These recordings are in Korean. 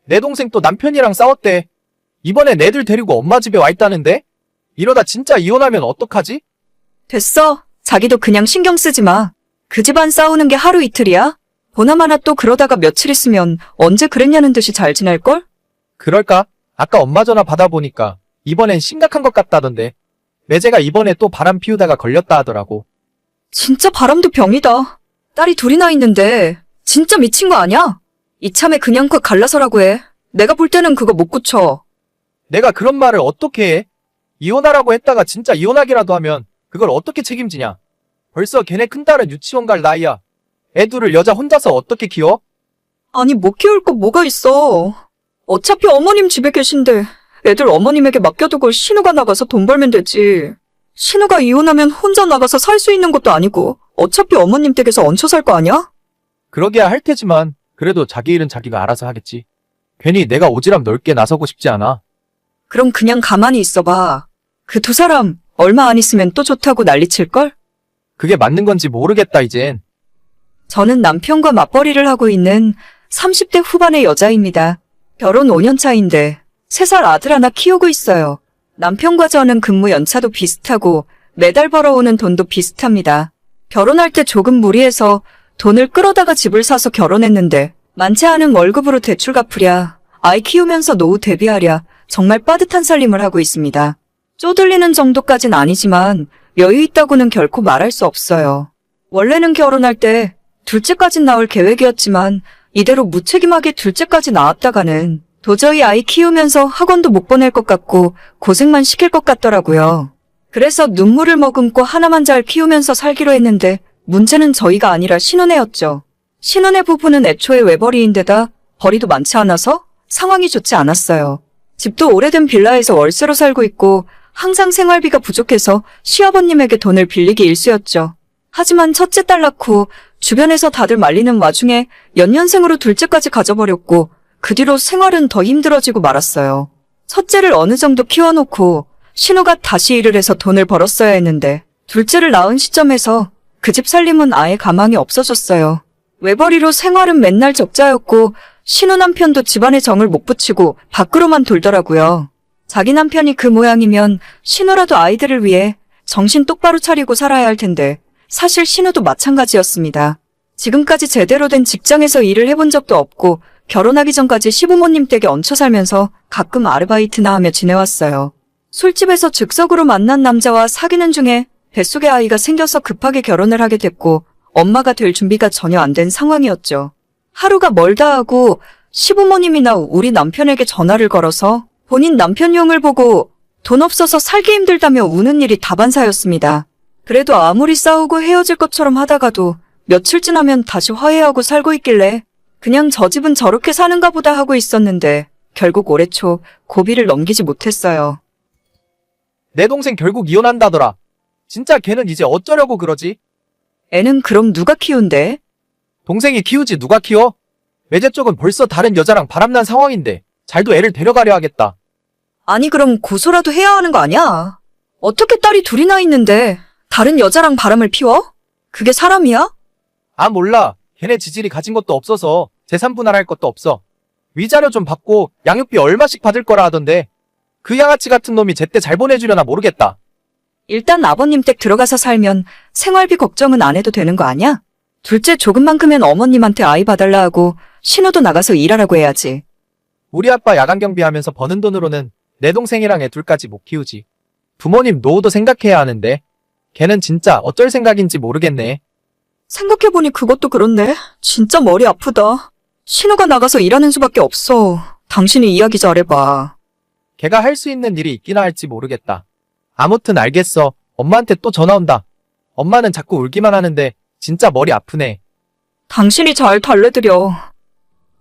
내 동생 또 남편이랑 싸웠대. 이번엔 애들 데리고 엄마 집에 와 있다는데? 이러다 진짜 이혼하면 어떡하지? 됐어. 자기도 그냥 신경 쓰지 마. 그 집안 싸우는 게 하루 이틀이야? 보나마나 또 그러다가 며칠 있으면 언제 그랬냐는 듯이 잘 지낼걸? 그럴까? 아까 엄마 전화 받아보니까 이번엔 심각한 것 같다던데. 매제가 이번에 또 바람 피우다가 걸렸다 하더라고. 진짜 바람도 병이다. 딸이 둘이나 있는데 진짜 미친 거 아니야? 이참에 그냥 그 갈라서라고 해. 내가 볼 때는 그거 못 고쳐. 내가 그런 말을 어떻게 해? 이혼하라고 했다가 진짜 이혼하기라도 하면 그걸 어떻게 책임지냐? 벌써 걔네 큰딸은 유치원 갈 나이야. 애 둘을 여자 혼자서 어떻게 키워? 아니 못 키울 거 뭐가 있어. 어차피 어머님 집에 계신데 애들 어머님에게 맡겨두고 신우가 나가서 돈 벌면 되지. 신우가 이혼하면 혼자 나가서 살 수 있는 것도 아니고 어차피 어머님 댁에서 얹혀 살 거 아니야? 그러게야 할 테지만 그래도 자기 일은 자기가 알아서 하겠지. 괜히 내가 오지랖 넓게 나서고 싶지 않아. 그럼 그냥 가만히 있어봐. 그 두 사람 얼마 안 있으면 또 좋다고 난리칠걸? 그게 맞는 건지 모르겠다 이젠. 저는 남편과 맞벌이를 하고 있는 30대 후반의 여자입니다. 결혼 5년 차인데 3살 아들 하나 키우고 있어요. 남편과 저는 근무 연차도 비슷하고 매달 벌어오는 돈도 비슷합니다. 결혼할 때 조금 무리해서 돈을 끌어다가 집을 사서 결혼했는데 많지 않은 월급으로 대출 갚으랴, 아이 키우면서 노후 대비하랴 정말 빠듯한 살림을 하고 있습니다. 쪼들리는 정도까진 아니지만 여유 있다고는 결코 말할 수 없어요. 원래는 결혼할 때 둘째까진 낳을 계획이었지만 이대로 무책임하게 둘째까지 낳았다가는 도저히 아이 키우면서 학원도 못 보낼 것 같고 고생만 시킬 것 같더라고요. 그래서 눈물을 머금고 하나만 잘 키우면서 살기로 했는데 문제는 저희가 아니라 신혼애였죠. 신혼애 부부는 애초에 외벌이인데다 벌이도 많지 않아서 상황이 좋지 않았어요. 집도 오래된 빌라에서 월세로 살고 있고 항상 생활비가 부족해서 시아버님에게 돈을 빌리기 일쑤였죠. 하지만 첫째 딸 낳고 주변에서 다들 말리는 와중에 연년생으로 둘째까지 가져버렸고 그 뒤로 생활은 더 힘들어지고 말았어요. 첫째를 어느 정도 키워놓고 신우가 다시 일을 해서 돈을 벌었어야 했는데 둘째를 낳은 시점에서 그 집 살림은 아예 가망이 없어졌어요. 외벌이로 생활은 맨날 적자였고 신우 남편도 집안에 정을 못 붙이고 밖으로만 돌더라고요. 자기 남편이 그 모양이면 신우라도 아이들을 위해 정신 똑바로 차리고 살아야 할 텐데 사실 신우도 마찬가지였습니다. 지금까지 제대로 된 직장에서 일을 해본 적도 없고 결혼하기 전까지 시부모님 댁에 얹혀 살면서 가끔 아르바이트나 하며 지내왔어요. 술집에서 즉석으로 만난 남자와 사귀는 중에 뱃속에 아이가 생겨서 급하게 결혼을 하게 됐고 엄마가 될 준비가 전혀 안 된 상황이었죠. 하루가 멀다 하고 시부모님이나 우리 남편에게 전화를 걸어서 본인 남편용을 보고 돈 없어서 살기 힘들다며 우는 일이 다반사였습니다. 그래도 아무리 싸우고 헤어질 것처럼 하다가도 며칠 지나면 다시 화해하고 살고 있길래 그냥 저 집은 저렇게 사는가 보다 하고 있었는데 결국 올해 초 고비를 넘기지 못했어요. 내 동생 결국 이혼한다더라. 진짜 걔는 이제 어쩌려고 그러지? 애는 그럼 누가 키운대? 동생이 키우지 누가 키워? 매제 쪽은 벌써 다른 여자랑 바람난 상황인데 잘도 애를 데려가려 하겠다. 아니 그럼 고소라도 해야 하는 거 아니야? 어떻게 딸이 둘이나 있는데 다른 여자랑 바람을 피워? 그게 사람이야? 아 몰라. 걔네 지질이 가진 것도 없어서 재산 분할할 것도 없어. 위자료 좀 받고 양육비 얼마씩 받을 거라 하던데 그 양아치 같은 놈이 제때 잘 보내주려나 모르겠다. 일단 아버님 댁 들어가서 살면 생활비 걱정은 안 해도 되는 거 아니야? 둘째 조금만 크면 어머님한테 아이 봐달라 하고 신우도 나가서 일하라고 해야지. 우리 아빠 야간 경비하면서 버는 돈으로는 내 동생이랑 애 둘까지 못 키우지. 부모님 노후도 생각해야 하는데 걔는 진짜 어쩔 생각인지 모르겠네. 생각해보니 그것도 그렇네. 진짜 머리 아프다. 신우가 나가서 일하는 수밖에 없어. 당신이 이야기 잘해봐. 걔가 할 수 있는 일이 있기나 할지 모르겠다. 아무튼 알겠어. 엄마한테 또 전화 온다. 엄마는 자꾸 울기만 하는데 진짜 머리 아프네. 당신이 잘 달래드려.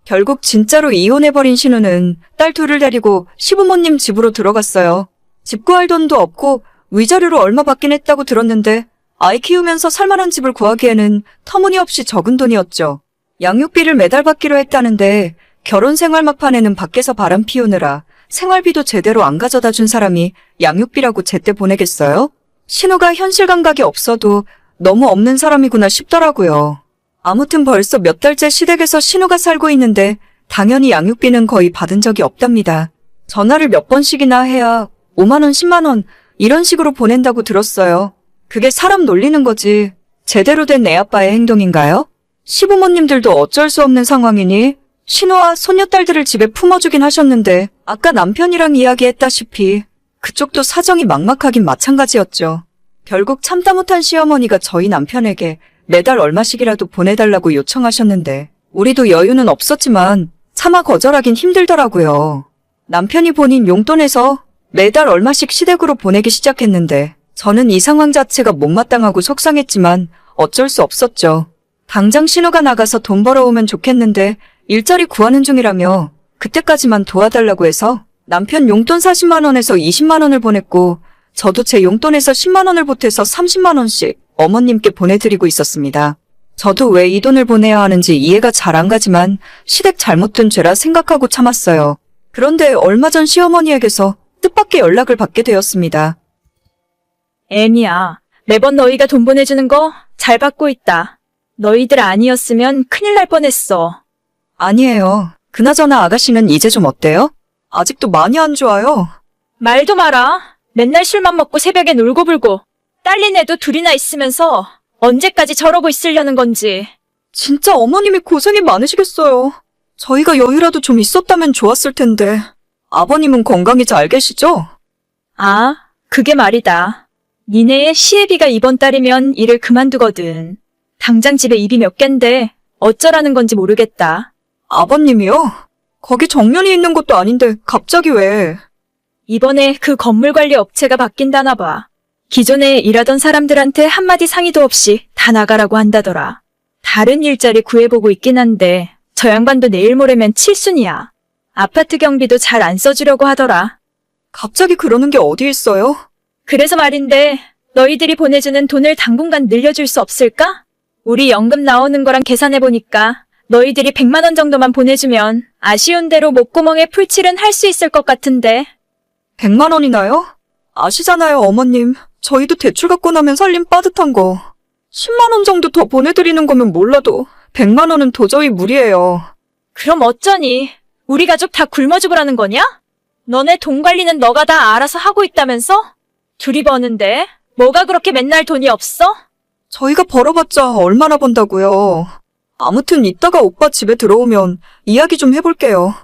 결국 진짜로 이혼해버린 신우는 딸 둘을 데리고 시부모님 집으로 들어갔어요. 집 구할 돈도 없고 위자료로 얼마 받긴 했다고 들었는데 아이 키우면서 살만한 집을 구하기에는 터무니없이 적은 돈이었죠. 양육비를 매달 받기로 했다는데 결혼 생활 막판에는 밖에서 바람 피우느라 생활비도 제대로 안 가져다 준 사람이 양육비라고 제때 보내겠어요? 신우가 현실 감각이 없어도 너무 없는 사람이구나 싶더라고요. 아무튼 벌써 몇 달째 시댁에서 신우가 살고 있는데 당연히 양육비는 거의 받은 적이 없답니다. 전화를 몇 번씩이나 해야 5만 원, 10만 원 이런 식으로 보낸다고 들었어요. 그게 사람 놀리는 거지 제대로 된 애아빠의 행동인가요? 시부모님들도 어쩔 수 없는 상황이니 신우와 손녀딸들을 집에 품어주긴 하셨는데 아까 남편이랑 이야기했다시피 그쪽도 사정이 막막하긴 마찬가지였죠. 결국 참다 못한 시어머니가 저희 남편에게 매달 얼마씩이라도 보내달라고 요청하셨는데 우리도 여유는 없었지만 차마 거절하긴 힘들더라고요. 남편이 본인 용돈에서 매달 얼마씩 시댁으로 보내기 시작했는데 저는 이 상황 자체가 못마땅하고 속상했지만 어쩔 수 없었죠. 당장 신우가 나가서 돈 벌어오면 좋겠는데 일자리 구하는 중이라며 그때까지만 도와달라고 해서 남편 용돈 40만 원에서 20만 원을 보냈고 저도 제 용돈에서 10만 원을 보태서 30만 원씩 어머님께 보내드리고 있었습니다. 저도 왜 이 돈을 보내야 하는지 이해가 잘 안 가지만 시댁 잘못된 죄라 생각하고 참았어요. 그런데 얼마 전 시어머니에게서 뜻밖의 연락을 받게 되었습니다. 애미야, 매번 너희가 돈 보내주는 거 잘 받고 있다. 너희들 아니었으면 큰일 날 뻔했어. 아니에요. 그나저나 아가씨는 이제 좀 어때요? 아직도 많이 안 좋아요. 말도 마라. 맨날 술만 먹고 새벽에 놀고불고 딸린 애도 둘이나 있으면서 언제까지 저러고 있으려는 건지. 진짜 어머님이 고생이 많으시겠어요. 저희가 여유라도 좀 있었다면 좋았을 텐데. 아버님은 건강히 잘 계시죠? 아, 그게 말이다. 니네의 시애비가 이번 달이면 일을 그만두거든. 당장 집에 입이 몇 갠데 어쩌라는 건지 모르겠다. 아버님이요? 거기 정년이 있는 것도 아닌데 갑자기 왜? 이번에 그 건물 관리 업체가 바뀐다나 봐. 기존에 일하던 사람들한테 한마디 상의도 없이 다 나가라고 한다더라. 다른 일자리 구해보고 있긴 한데 저 양반도 내일 모레면 칠순이야. 아파트 경비도 잘 안 써주려고 하더라. 갑자기 그러는 게 어디 있어요? 그래서 말인데 너희들이 보내주는 돈을 당분간 늘려줄 수 없을까? 우리 연금 나오는 거랑 계산해보니까 너희들이 100만 원 정도만 보내주면 아쉬운 대로 목구멍에 풀칠은 할 수 있을 것 같은데. 100만 원이나요? 아시잖아요, 어머님. 저희도 대출 갖고 나면 살림 빠듯한 거. 10만 원 정도 더 보내드리는 거면 몰라도 100만 원은 도저히 무리예요. 그럼 어쩌니? 우리 가족 다 굶어 죽으라는 거냐? 너네 돈 관리는 너가 다 알아서 하고 있다면서? 둘이 버는데 뭐가 그렇게 맨날 돈이 없어? 저희가 벌어봤자 얼마나 번다고요. 아무튼 이따가 오빠 집에 들어오면 이야기 좀 해볼게요.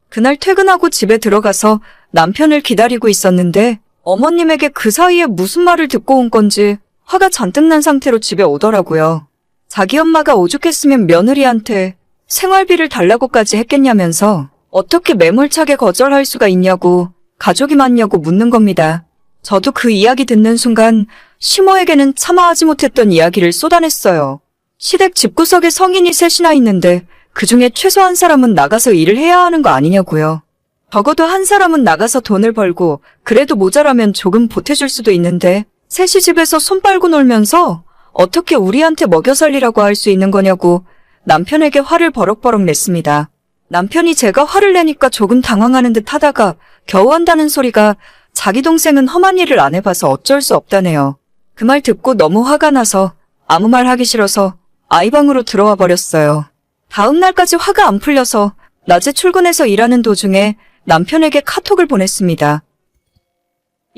그날 퇴근하고 집에 들어가서 남편을 기다리고 있었는데 어머님에게 그 사이에 무슨 말을 듣고 온 건지 화가 잔뜩 난 상태로 집에 오더라고요. 자기 엄마가 오죽했으면 며느리한테 생활비를 달라고까지 했겠냐면서 어떻게 매몰차게 거절할 수가 있냐고 가족이 많냐고 묻는 겁니다. 저도 그 이야기 듣는 순간 시모에게는 참아하지 못했던 이야기를 쏟아냈어요. 시댁 집구석에 성인이 셋이나 있는데 그중에 최소 한 사람은 나가서 일을 해야 하는 거 아니냐고요. 적어도 한 사람은 나가서 돈을 벌고 그래도 모자라면 조금 보태줄 수도 있는데 셋이 집에서 손 빨고 놀면서 어떻게 우리한테 먹여 살리라고 할 수 있는 거냐고 남편에게 화를 버럭버럭 냈습니다. 남편이 제가 화를 내니까 조금 당황하는 듯 하다가 겨우 한다는 소리가 자기 동생은 험한 일을 안 해봐서 어쩔 수 없다네요. 그 말 듣고 너무 화가 나서 아무 말 하기 싫어서 아이 방으로 들어와 버렸어요. 다음 날까지 화가 안 풀려서 낮에 출근해서 일하는 도중에 남편에게 카톡을 보냈습니다.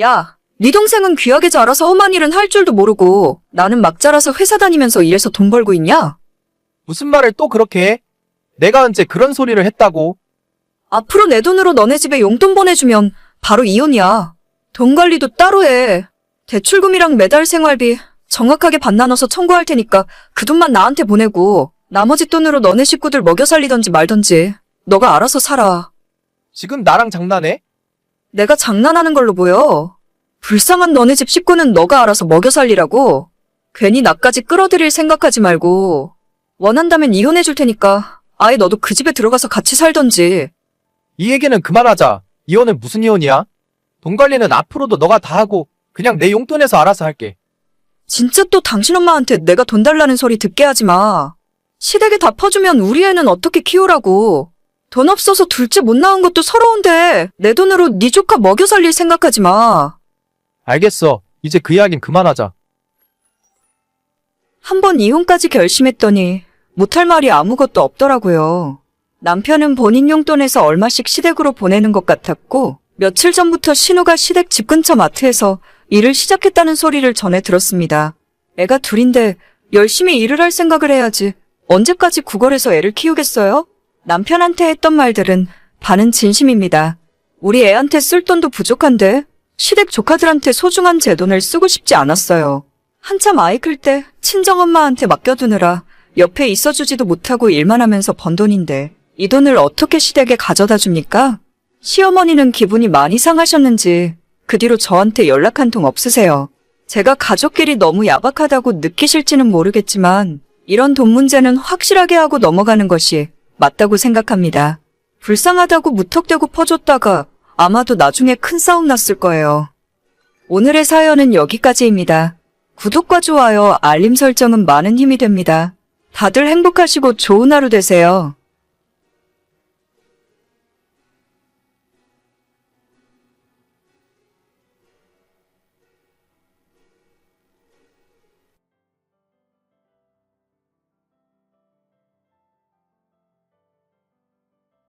야, 네 동생은 귀하게 자라서 험한 일은 할 줄도 모르고 나는 막 자라서 회사 다니면서 일해서 돈 벌고 있냐? 무슨 말을 또 그렇게 해? 내가 언제 그런 소리를 했다고? 앞으로 내 돈으로 너네 집에 용돈 보내주면 바로 이혼이야. 돈 관리도 따로 해. 대출금이랑 매달 생활비 정확하게 반 나눠서 청구할 테니까 그 돈만 나한테 보내고 나머지 돈으로 너네 식구들 먹여 살리던지 말던지 너가 알아서 살아. 지금 나랑 장난해? 내가 장난하는 걸로 보여. 불쌍한 너네 집 식구는 너가 알아서 먹여 살리라고. 괜히 나까지 끌어들일 생각하지 말고 원한다면 이혼해줄 테니까 아예 너도 그 집에 들어가서 같이 살던지. 이 얘기는 그만하자. 이혼은 무슨 이혼이야? 돈 관리는 앞으로도 너가 다 하고 그냥 내 용돈에서 알아서 할게. 진짜 또 당신 엄마한테 내가 돈 달라는 소리 듣게 하지 마. 시댁에 다 퍼주면 우리 애는 어떻게 키우라고. 돈 없어서 둘째 못 낳은 것도 서러운데 내 돈으로 네 조카 먹여 살릴 생각하지 마. 알겠어. 이제 그 이야긴 그만하자. 한 번 이혼까지 결심했더니 못할 말이 아무것도 없더라고요. 남편은 본인 용돈에서 얼마씩 시댁으로 보내는 것 같았고, 며칠 전부터 신우가 시댁 집 근처 마트에서 일을 시작했다는 소리를 전해 들었습니다. 애가 둘인데 열심히 일을 할 생각을 해야지. 언제까지 구걸해서 애를 키우겠어요? 남편한테 했던 말들은 반은 진심입니다. 우리 애한테 쓸 돈도 부족한데 시댁 조카들한테 소중한 제 돈을 쓰고 싶지 않았어요. 한참 아이 클 때 친정엄마한테 맡겨두느라 옆에 있어주지도 못하고 일만 하면서 번 돈인데 이 돈을 어떻게 시댁에 가져다 줍니까? 시어머니는 기분이 많이 상하셨는지 그 뒤로 저한테 연락 한 통 없으세요. 제가 가족끼리 너무 야박하다고 느끼실지는 모르겠지만 이런 돈 문제는 확실하게 하고 넘어가는 것이 맞다고 생각합니다. 불쌍하다고 무턱대고 퍼줬다가 아마도 나중에 큰 싸움 났을 거예요. 오늘의 사연은 여기까지입니다. 구독과 좋아요, 알림 설정은 많은 힘이 됩니다. 다들 행복하시고 좋은 하루 되세요.